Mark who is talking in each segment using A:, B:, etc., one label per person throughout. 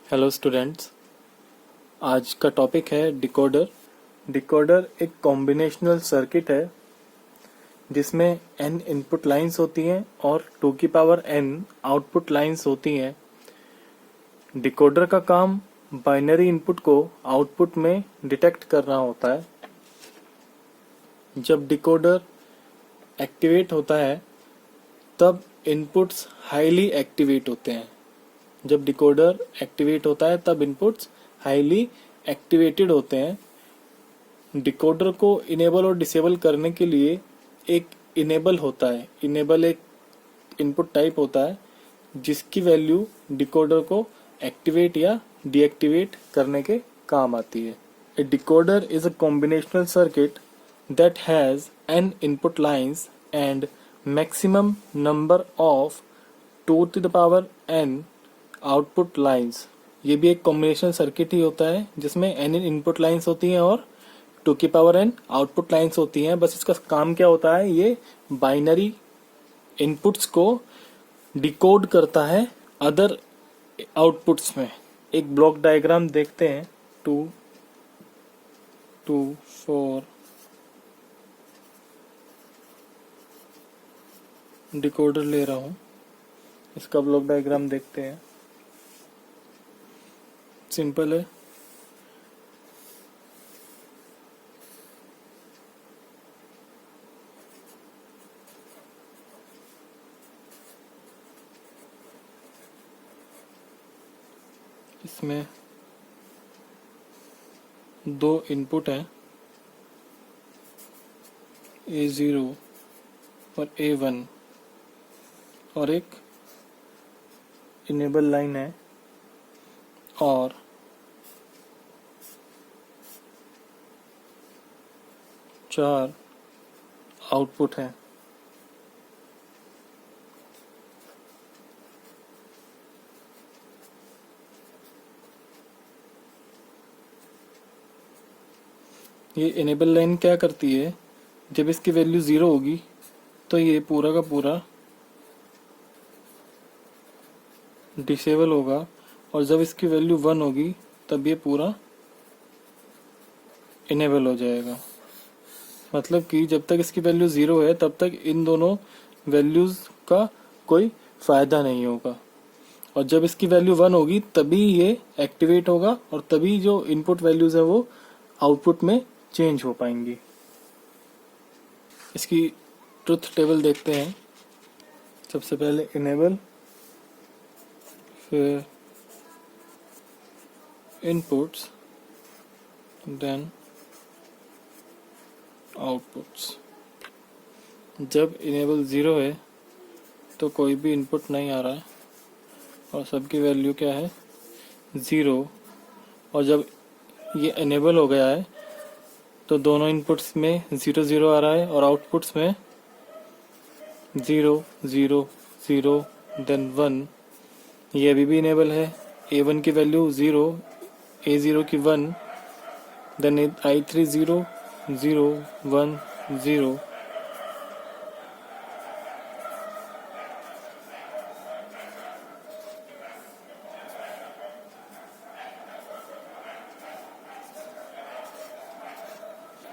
A: Hello students. आज का topic है डिकोडर। डिकोडर एक कॉम्बिनेशनल सर्किट है जिसमें n इनपुट लाइंस होती हैं और 2 की पावर n आउटपुट लाइंस होती हैं। डिकोडर का काम बाइनरी इनपुट को आउटपुट में डिटेक्ट करना होता है। जब डिकोडर एक्टिवेट होता है तब इनपुट्स हाईली एक्टिवेट होते हैं। जब डिकोडर एक्टिवेट होता है तब इनपुट्स हाईली एक्टिवेटेड होते हैं। डिकोडर को इनेबल और डिसेबल करने के लिए एक इनेबल होता है। इनेबल एक इनपुट टाइप होता है जिसकी वैल्यू डिकोडर को एक्टिवेट या डीएक्टिवेट करने के काम आती है। A decoder is a combinational circuit that has n input lines and maximum number of 2 to the power n output lines. ये भी एक कॉम्बिनेशन सर्किट ही होता है जिसमें n इनपुट लाइंस होती हैं और 2 की पावर n आउटपुट लाइंस होती हैं। बस इसका काम क्या होता है, ये बाइनरी इनपुट्स को डिकोड करता है अदर आउटपुट्स में। एक ब्लॉक डायग्राम देखते हैं। 2 2 4 डिकोडर ले रहा हूं, इसका ब्लॉक डायग्राम देखते हैं। सिंपल है। इसमें 2 इनपुट हैं, A0 और A1, और एक इनेबल लाइन है और 4 आउटपुट हैं। ये इनेबल लाइन क्या करती है, जब इसकी वैल्यू 0 होगी तो ये पूरा का पूरा डिसेबल होगा, और जब इसकी वैल्यू 1 होगी तब ये पूरा इनेबल हो जाएगा। मतलब कि जब तक इसकी वैल्यू 0 है तब तक इन दोनों वैल्यूज का कोई फायदा नहीं होगा, और जब इसकी वैल्यू 1 होगी तभी ये एक्टिवेट होगा और तभी जो इनपुट वैल्यूज है वो आउटपुट में चेंज हो पाएंगी। इसकी ट्रुथ टेबल देखते हैं। सबसे पहले इनेबल, फिर इनपुट्स, देन आउटपुट्स। जब इनेबल 0 है तो कोई भी इनपुट नहीं आ रहा है और सबकी वैल्यू क्या है, 0। और जब ये इनेबल हो गया है तो दोनों इनपुट्स में 0 0 आ रहा है और आउटपुट्स में 0 0 0 देन 1। ये अभी भी इनेबल है। A1 की वैल्यू 0, A0 की 1, देन I3 0 0 1 0।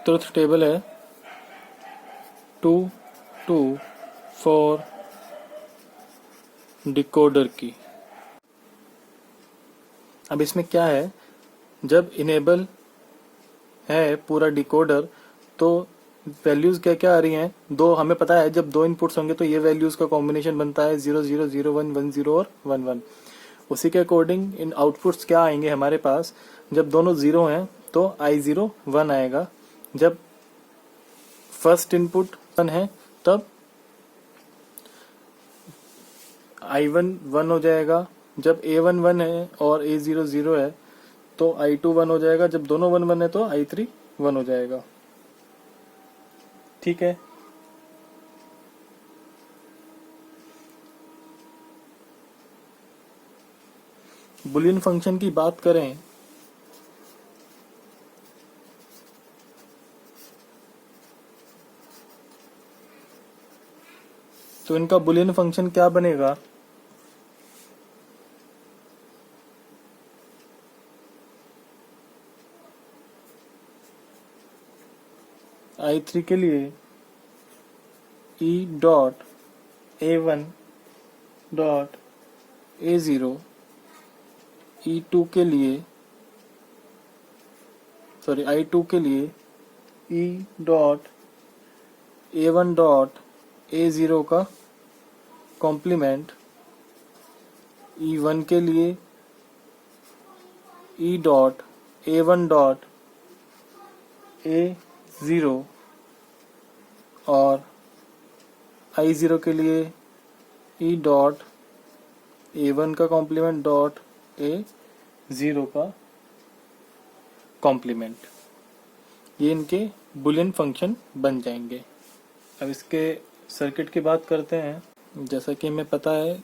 A: ट्रुथ टेबल है 2 2 4 डिकोडर की। अब इसमें क्या है, जब इनेबल है पूरा डिकोडर तो वैल्यूज क्या क्या आ रही हैं, दो हमें पता है। जब 2 इनपुट्स होंगे तो ये वैल्यूज का कॉम्बिनेशन बनता है 0 0 0 1 1 0 और 1 1। उसी के अकॉर्डिंग इन आउटपुट्स क्या आएंगे हमारे पास, जब दोनों 0 हैं तो I0 1 आएगा, जब फर्स्ट इनपुट 1 है तब I1 1 हो जाएगा, जब A1 1 है और A0 0 है तो I2 1 हो जाएगा, जब दोनों 1 1 है तो I3 1 हो जाएगा। ठीक है। बुलियन फंक्शन की बात करें तो इनका बुलियन फंक्शन क्या बनेगा, I3 के लिए E dot A1 dot A0, E2 के लिए I2 के लिए E dot A1 dot A0 का कॉम्प्लीमेंट, E1 के लिए E dot A1 dot A0 और I0 के लिए E डॉट A1 का कॉम्प्लीमेंट डॉट A0 का कॉम्प्लीमेंट, ये इनके बुलियन फंक्शन बन जाएंगे। अब इसके सर्किट की बात करते हैं। जैसा कि हमें पता है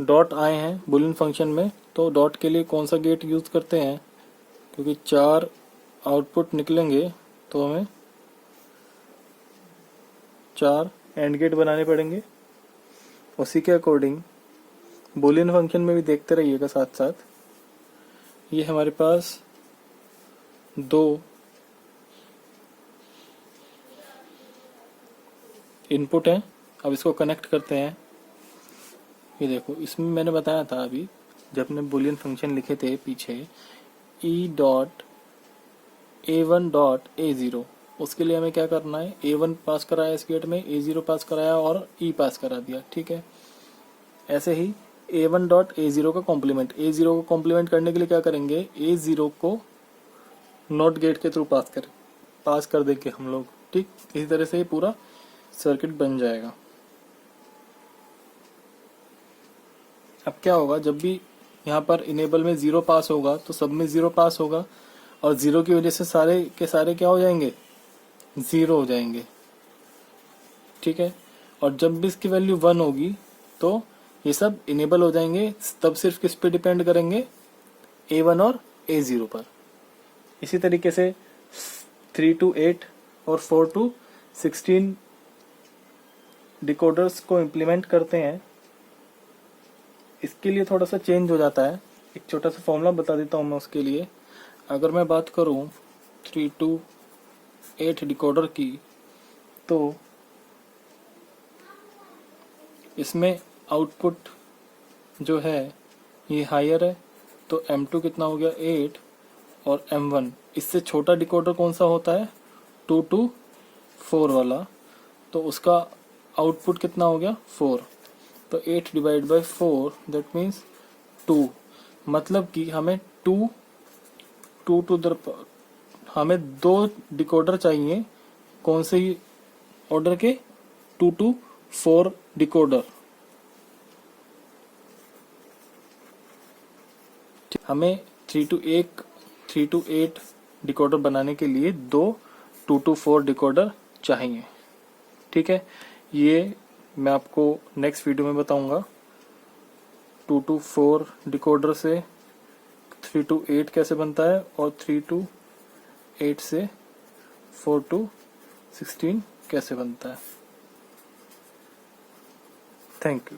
A: डॉट आए हैं बुलियन फंक्शन में, तो डॉट के लिए कौन सा गेट यूज करते हैं, क्योंकि 4 आउटपुट निकलेंगे तो हमें 4 एंड गेट बनाने पड़ेंगे। उसी के अकॉर्डिंग बुलियन फंक्शन में भी देखते रहिएगा साथ साथ। ये हमारे पास 2 इनपुट हैं। अब इसको कनेक्ट करते हैं। ये देखो, इसमें मैंने बताया था अभी जब हमने बुलियन फंक्शन लिखे थे पीछे, E dot A1 dot A0, उसके लिए हमें क्या करना है, A1 पास कराया इस गेट में, A0 पास कराया और E पास करा दिया, ठीक है। ऐसे ही A1 डॉट A0 का कॉम्प्लीमेंट, A0 को कॉम्प्लीमेंट करने के लिए क्या करेंगे, A0 को नॉट गेट के थ्रू पास कर देंगे हम लोग, ठीक। इसी तरह से ये पूरा सर्किट बन जाएगा। अब क्या होगा, जब भी यहाँ पर इनेबल में 0 पास होगा तो सब में 0 पास होगा, और 0 की वजह से सारे के सारे क्या हो जाएंगे, 0 हो जाएंगे, ठीक है। और जब भी इसकी वैल्यू 1 होगी तो ये सब इनेबल हो जाएंगे। तब सिर्फ किस पे डिपेंड करेंगे, A1 और A0 पर। इसी तरीके से 3 to 8 और 4 to 16 डिकोडर्स को इम्प्लीमेंट करते हैं। इसके लिए थोड़ा सा चेंज हो जाता है, एक छोटा सा फॉर्मूला बता देता हूँ मैं उसके लिए। अगर मैं बात करूँ 3 to 8 डिकोडर की, तो इसमें आउटपुट जो है ये हायर है, तो M2 कितना हो गया 8, और M1 इससे छोटा डिकोडर कौन सा होता है 2 to 4 वाला, तो उसका आउटपुट कितना हो गया 4। तो 8 डिवाइड बाई 4 दैट मीन्स 2, मतलब कि हमें 2 टू द हमें 2 डिकोडर चाहिए, कौन से ऑर्डर के, 2 to 4 डिकोडर। हमें 3 to 8 डिकोडर बनाने के लिए 2 2 to 4 डिकोडर चाहिए, ठीक है। ये मैं आपको नेक्स्ट वीडियो में बताऊंगा। 2 to 4 डिकोडर से 3 to 8 कैसे बनता है, और 3 to 8 से 4 to 16 कैसे बनता है। Thank you.